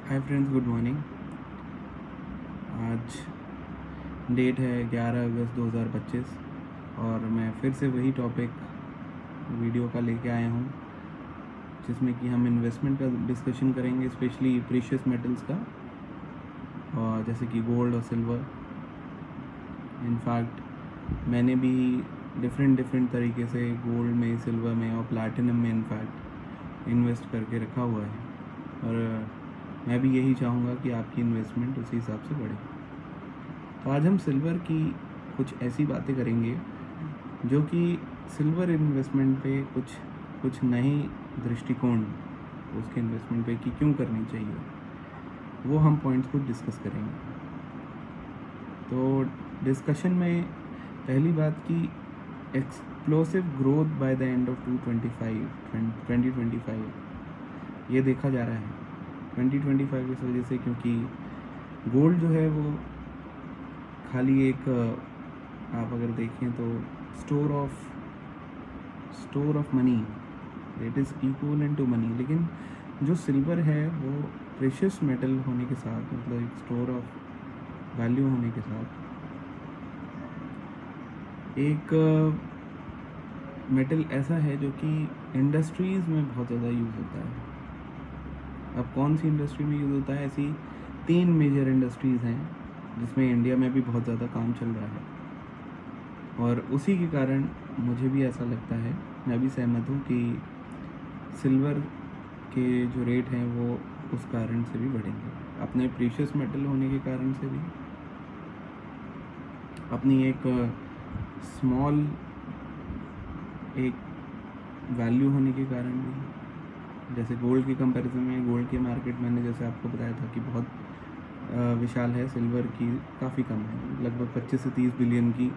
Hi friends, good morning. आज date है 11 अगस्त 2025 और मैं फिर से वही टॉपिक वीडियो का लेके आया हूँ जिसमें कि हम इन्वेस्टमेंट का डिस्कशन करेंगे, स्पेशली प्रीशियस मेटल्स का, और जैसे कि गोल्ड और सिल्वर। इनफैक्ट मैंने भी डिफरेंट तरीके से गोल्ड में, सिल्वर में और प्लैटिनम में इनफैक्ट इन्वेस्ट करके रखा हुआ है, और मैं भी यही चाहूँगा कि आपकी इन्वेस्टमेंट उसी हिसाब से बढ़े। तो आज हम सिल्वर की कुछ ऐसी बातें करेंगे जो कि सिल्वर इन्वेस्टमेंट पे कुछ नई दृष्टिकोण उसके इन्वेस्टमेंट पे कि क्यों करनी चाहिए, वो हम पॉइंट्स को डिस्कस करेंगे। तो डिस्कशन में पहली बात की explosive growth by the end of 2025 ये देखा जा रहा है 2025 इस वजह से क्योंकि गोल्ड जो है वो खाली एक, आप अगर देखें तो store of money, it is equivalent to money. लेकिन जो सिल्वर है वो प्रेशियस मेटल होने के साथ, मतलब एक स्टोर ऑफ वैल्यू होने के साथ, एक मेटल ऐसा है जो कि इंडस्ट्रीज़ में बहुत ज़्यादा यूज़ होता है। अब कौन सी इंडस्ट्री में यूज़ होता है? ऐसी 3 मेजर इंडस्ट्रीज़ हैं जिसमें इंडिया में भी बहुत ज़्यादा काम चल रहा है, और उसी के कारण मुझे भी ऐसा लगता है, मैं भी सहमत हूँ कि सिल्वर के जो रेट हैं वो उस कारण से भी बढ़ेंगे, अपने प्रीशियस मेटल होने के कारण से भी, अपनी एक स्मॉल एक वैल्यू होने के कारण भी। जैसे गोल्ड के कंपैरिजन में, गोल्ड की मार्केट मैंने जैसे आपको बताया था कि बहुत विशाल है, सिल्वर की काफ़ी कम है, लगभग 25 से 30 बिलियन की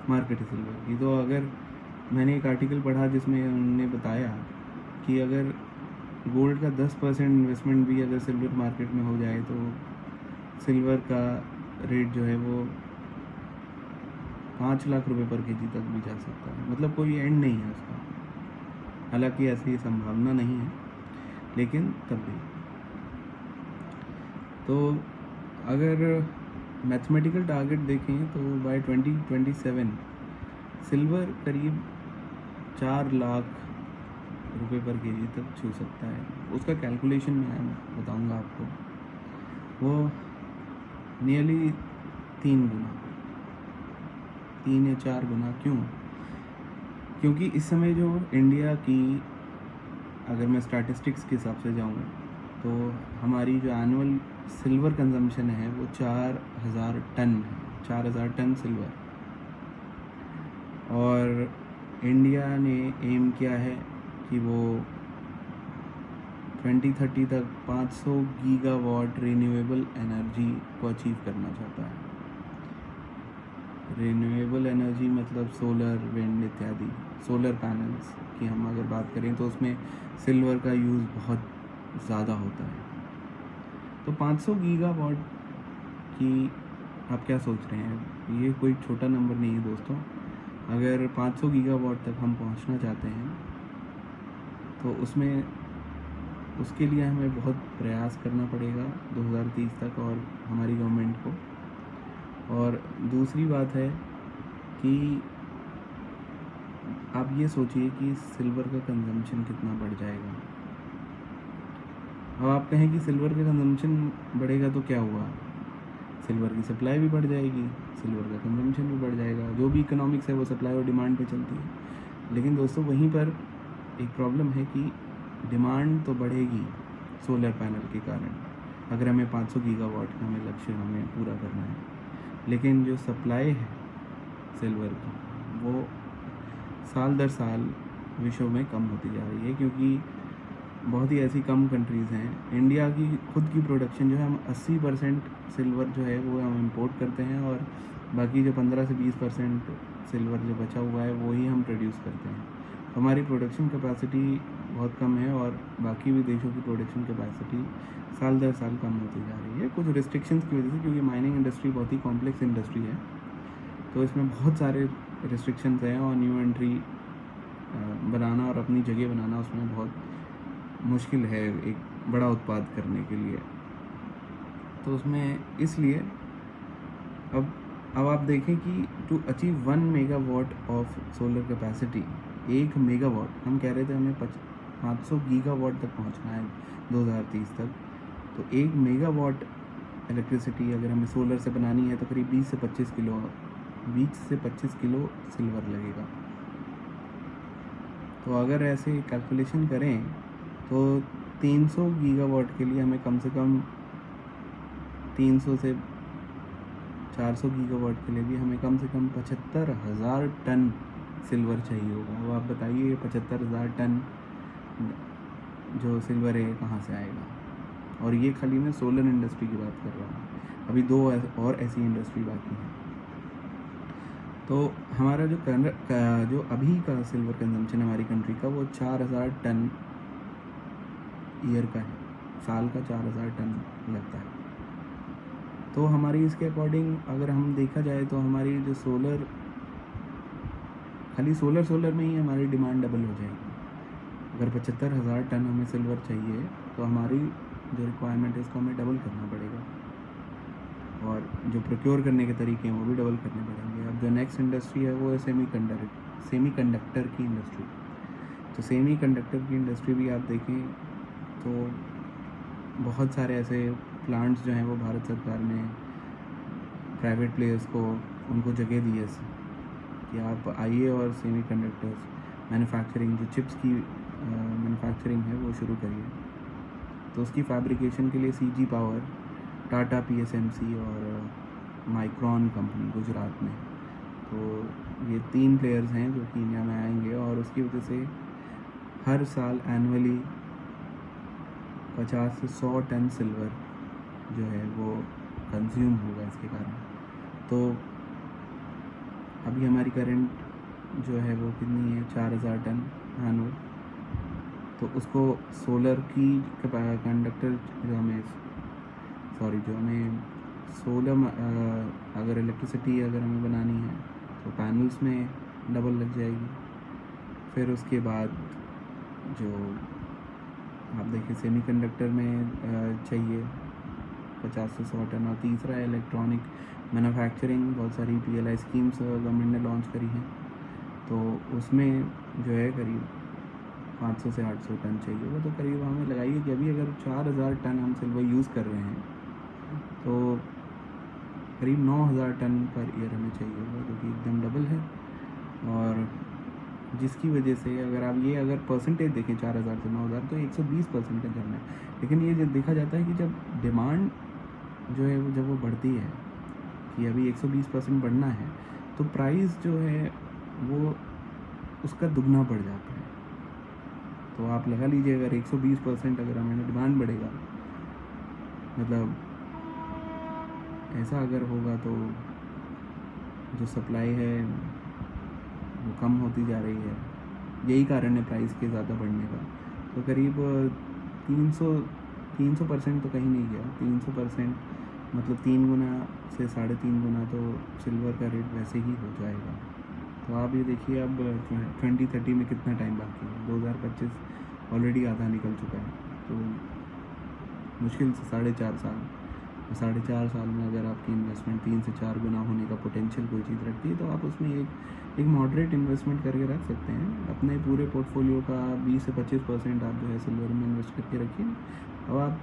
मार्केट है सिल्वर की। तो अगर मैंने एक आर्टिकल पढ़ा जिसमें उन्होंने बताया कि अगर गोल्ड का 10% इन्वेस्टमेंट भी अगर सिल्वर मार्केट में हो जाए तो सिल्वर का रेट जो है वो 5 लाख रुपए पर केजी तक भी जा सकता है। मतलब कोई एंड नहीं है उसका, हालांकि ऐसी संभावना नहीं है, लेकिन तब भी। तो अगर मैथमेटिकल टारगेट देखें तो बाय 2027 सिल्वर करीब 4 लाख रुपए पर केजी तक छू सकता है। उसका कैलकुलेशन मैं बताऊंगा आपको। वो नियरली 3 गुना, 3 या 4 गुना। क्यों? क्योंकि इस समय जो इंडिया की, अगर मैं स्टैटिस्टिक्स के हिसाब से जाऊँ तो हमारी जो एनुअल सिल्वर कंजम्पशन है वो 4000 टन है, 4000 टन सिल्वर। और इंडिया ने एम किया है कि वो 2030 तक 500 गीगावाट रिन्यूएबल एनर्जी को अचीव करना चाहता है। रिन्यूएबल एनर्जी मतलब सोलर, विंड इत्यादि, सोलर पैनल्स की हम अगर बात करें तो उसमें सिल्वर का यूज़ बहुत ज़्यादा होता है। तो 500 गीगावाट की आप क्या सोच रहे हैं? ये कोई छोटा नंबर नहीं है दोस्तों। अगर 500 गीगावाट तक हम पहुंचना चाहते हैं तो उसके लिए हमें बहुत प्रयास करना पड़ेगा 2030 तक, और हमारी गवर्नमेंट को। और दूसरी बात है कि आप ये सोचिए कि सिल्वर का कंजम्पशन कितना बढ़ जाएगा। अब आप कहें कि सिल्वर का कंजम्पशन बढ़ेगा तो क्या हुआ? सिल्वर की सप्लाई भी बढ़ जाएगी, सिल्वर का कंजम्पशन भी बढ़ जाएगा। जो भी इकोनॉमिक्स है वो सप्लाई और डिमांड पे चलती है। लेकिन दोस्तों वहीं पर एक प्रॉब्लम है कि डिमांड तो बढ़ेगी सोलर पैनल के कारण, अगर हमें 500 गीगावाट का हमें लक्ष्य हमें पूरा करना है। लेकिन जो सप्लाई है सिल्वर की वो साल दर साल विश्व में कम होती जा रही है, क्योंकि बहुत ही ऐसी कम कंट्रीज़ हैं। इंडिया की खुद की प्रोडक्शन जो है, हम 80% सिल्वर जो है वो हम इंपोर्ट करते हैं, और बाकी जो 15 से 20% सिल्वर जो बचा हुआ है वो ही हम प्रोड्यूस करते हैं। हमारी प्रोडक्शन कैपेसिटी बहुत कम है, और बाकी भी देशों की प्रोडक्शन कैपेसिटी साल दर साल कम होती जा रही है, कुछ रिस्ट्रिक्शंस की वजह से। क्योंकि माइनिंग इंडस्ट्री बहुत ही कॉम्प्लेक्स इंडस्ट्री है, तो इसमें बहुत सारे रिस्ट्रिक्शंस हैं, और न्यू एंट्री बनाना और अपनी जगह बनाना उसमें बहुत मुश्किल है एक बड़ा उत्पाद करने के लिए। तो उसमें इसलिए अब आप देखें कि to achieve 1 megawatt of solar capacity, 1 megawatt हम कह रहे थे हमें 500 गीगावाट तक पहुंचना है 2030 तक। तो 1 मेगावाट इलेक्ट्रिसिटी अगर हमें सोलर से बनानी है तो करीब 20 से 25 किलो सिल्वर लगेगा। तो अगर ऐसे कैलकुलेशन करें तो 300 गीगावाट के लिए हमें कम से कम 300 से 400 गीगावाट के लिए भी हमें कम से कम 75,000 टन सिल्वर चाहिए होगा। अब आप बताइए 75,000 टन जो सिल्वर है कहाँ से आएगा? और ये खाली मैं सोलर इंडस्ट्री की बात कर रहा हूँ, अभी 2 और ऐसी इंडस्ट्री बाकी हैं। तो हमारा जो अभी का सिल्वर कंजम्पशन हमारी कंट्री का वो 4,000 टन ईयर का है, साल का 4,000 टन लगता है। तो हमारी इसके अकॉर्डिंग अगर हम देखा जाए तो हमारी जो खाली सोलर में ही हमारी डिमांड डबल हो जाएगी। अगर 75,000 टन हमें सिल्वर चाहिए तो हमारी जो रिक्वायरमेंट है इसको हमें डबल करना पड़ेगा, और जो प्रोक्योर करने के तरीके हैं वो भी डबल करने पड़ेंगे। अब जो नेक्स्ट इंडस्ट्री है वो है सेमीकंडक्टर की इंडस्ट्री। तो सेमीकंडक्टर की इंडस्ट्री भी आप देखें तो बहुत सारे ऐसे प्लांट्स जो हैं वो भारत सरकार ने प्राइवेट प्लेयर्स को उनको जगह दी है कि आप आइए और सेमीकंडक्टर्स मैन्युफैक्चरिंग, जो चिप्स की मैन्युफैक्चरिंग है वो शुरू करिए। तो उसकी फैब्रिकेशन के लिए सीजी पावर, टाटा PSMC और माइक्रॉन कंपनी गुजरात में, तो ये 3 प्लेयर्स हैं जो कि इंडिया में आएंगे, और उसकी वजह से हर साल एनुअली 50 से 100 टन सिल्वर जो है वो कंज्यूम होगा इसके कारण। तो अभी हमारी करंट जो है वो कितनी है, 4,000 टन एनुअल। तो उसको सोलर की कंडक्टर जो हमें सोलर अगर इलेक्ट्रिसिटी अगर हमें बनानी है तो पैनल्स में डबल लग जाएगी। फिर उसके बाद जो आप देखिए सेमीकंडक्टर में चाहिए 50 से 100 टन। और तीसरा है इलेक्ट्रॉनिक मैन्युफैक्चरिंग, बहुत सारी PLI स्कीम्स गवर्नमेंट ने लॉन्च करी हैं, तो उसमें जो है करीब 500 से 800 टन चाहिए होगा। तो करीब हमें लगाइए कि अभी अगर 4,000 टन हम सिल्वर यूज़ कर रहे हैं तो करीब 9,000 टन पर ईयर हमें चाहिए होगा, जो कि एकदम डबल है। और जिसकी वजह से अगर परसेंटेज देखें 4,000 से 9,000 तो 120% है। लेकिन ये जब देखा जाता है कि जब डिमांड जो है वो जब वो बढ़ती है कि अभी 120% बढ़ना है, तो प्राइस जो है वो उसका दुगना बढ़ जाता है। तो आप लगा लीजिए अगर 120% अगर हमें डिमांड बढ़ेगा, मतलब ऐसा अगर होगा तो जो सप्लाई है वो कम होती जा रही है। यही कारण है प्राइस के ज़्यादा बढ़ने का। तो करीब 300% तो कहीं नहीं गया, 300% मतलब 3 गुना से 3.5 गुना तो सिल्वर का रेट वैसे ही हो जाएगा। तो आप ये देखिए अब 2030 में कितना टाइम बाकी है, 2025 ऑलरेडी आधा निकल चुका है। तो मुश्किल से 4.5 साल, 4.5 साल में अगर आपकी इन्वेस्टमेंट 3 से 4 गुना होने का पोटेंशियल कोई चीज़ रखती है तो आप उसमें एक मॉडरेट इन्वेस्टमेंट करके रख सकते हैं। अपने पूरे पोर्टफोलियो का 20 से 25% आप जो है सिल्वर में इन्वेस्ट करके रखिए। अब आप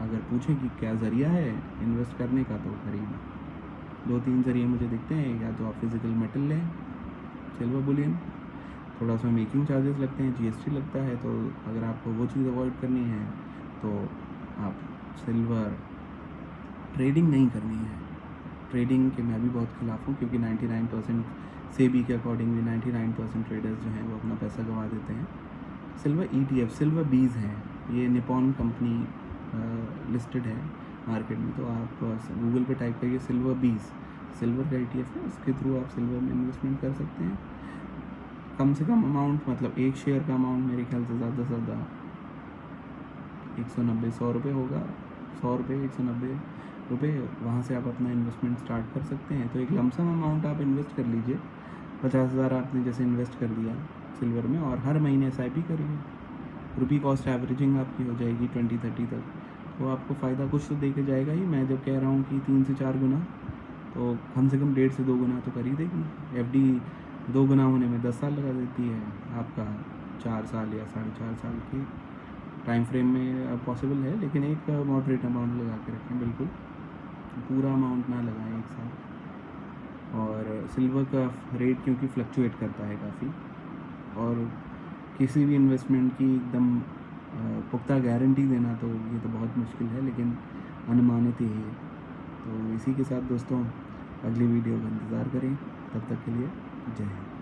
अगर पूछें कि क्या ज़रिया है इन्वेस्ट करने का, तो करीब 2-3 ज़रिए मुझे दिखते हैं। या तो आप फिज़िकल मेटल लें, सिल्वर बुलियन, थोड़ा सा मेकिंग चार्जेस लगते हैं, GST लगता है, तो अगर आपको वो चीज़ अवॉइड करनी है तो आप सिल्वर ट्रेडिंग नहीं करनी है। ट्रेडिंग के मैं भी बहुत खिलाफ हूँ, क्योंकि 99% सेबी के अकॉर्डिंग भी 99% ट्रेडर्स जो हैं वो अपना पैसा गंवा देते हैं। सिल्वर ETF, सिल्वर बीज हैं, ये निपॉन कंपनी लिस्टेड है मार्केट में। तो आप गूगल पे टाइप करिए सिल्वर बीज, सिल्वर का ETF है, उसके थ्रू आप सिल्वर में इन्वेस्टमेंट कर सकते हैं। कम से कम अमाउंट, मतलब एक शेयर का अमाउंट मेरे ख्याल से ज़्यादा से ज़्यादा 190-100 रुपये होगा, 100 रुपये 190 रुपये, वहाँ से आप अपना इन्वेस्टमेंट स्टार्ट कर सकते हैं। तो एक लमसम अमाउंट आप इन्वेस्ट कर लीजिए, 50,000 आपने जैसे इन्वेस्ट कर दिया सिल्वर में, और हर महीने SIP करिए। रुपी कॉस्ट एवरेजिंग आपकी हो जाएगी 2030 तक। वो आपको फ़ायदा कुछ तो दे के जाएगा ही। मैं जब कह रहा हूँ कि 3 से 4 गुना, तो कम से कम 1.5 से 2 गुना तो कर ही देगी। एफडी 2 गुना होने में 10 साल लगा देती है, आपका 4 साल या 4.5 साल के टाइम फ्रेम में पॉसिबल है। लेकिन एक मॉडरेट अमाउंट लगा के रखें, बिल्कुल पूरा अमाउंट ना लगाएं एक साथ। और सिल्वर का रेट क्योंकि फ्लक्चुएट करता है काफ़ी, और किसी भी इन्वेस्टमेंट की एकदम पुख्ता गारंटी देना तो ये तो बहुत मुश्किल है, लेकिन अनुमानित यही है। तो इसी के साथ दोस्तों अगली वीडियो का इंतज़ार करें, तब तक के लिए जय हिंद।